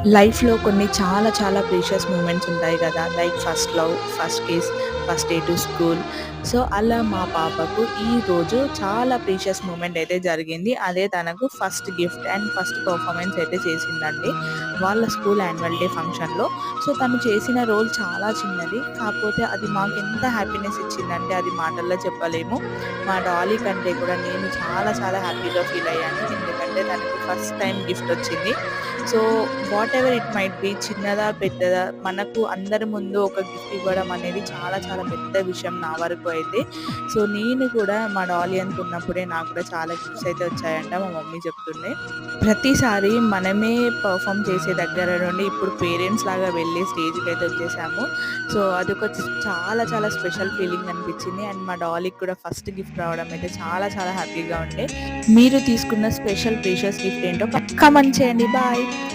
లైఫ్‌లో కొన్ని చాలా చాలా ప్రీషియస్ మూమెంట్స్ ఉంటాయి గదా! Like first love, first kiss, first day to school. So, అలా మా పాపకు ఈరోజు చాలా ప్రీషియస్ మూమెంట్ అయితే జరిగింది. అదే తనకు first gift and first performance అయితే చేసిందండి. వాళ్ళ స్కూల్ యాన్యువల్ డే ఫంక్షన్‌లో. సో, తను చేసిన రోల్ చాలా చిన్నది. కాకపోతే అది మాకెంత హ్యాపీనెస్ ఇచ్చిందంటే అది మాటల్లో చెప్పలేము. మా డాలీ కంటే కూడా నేను చాలా చాలా హ్యాపీగా ఫీల్ అయ్యాను. ఎందుకంటే తనకి ఫస్ట్ టైమ్ గిఫ్ట్ వచ్చింది. So, whatever it might be చిన్నదా, పెద్దదా మనకు అందరి ముందు ఒక గిఫ్ట్ ఇవ్వడం అనేది చాలా చాలా పెద్ద విషయం నా వరకు అయితే. సో, నేను కూడా మా డాలీ అనుకున్నప్పుడే నాకు కూడా చాలా గిఫ్ట్స్ అయితే వచ్చాయంట మా మమ్మీ చెప్తుండే. ప్రతిసారి మనమే పెర్ఫార్మ్ చేసే దగ్గర నుండి ఇప్పుడు పేరెంట్స్ లాగా వెళ్ళి స్టేజ్‌కైతే వచ్చేసాము. సో, అదొక చాలా చాలా స్పెషల్ ఫీలింగ్ అనిపించింది. అండ్ మా డాలీకి కూడా ఫస్ట్ గిఫ్ట్ రావడం అయితే చాలా చాలా హ్యాపీగా ఉండే. మీరు తీసుకున్న స్పెషల్ ప్రీషియస్ గిఫ్ట్ ఏంటో కామెంట్ చేయండి. బాయ్.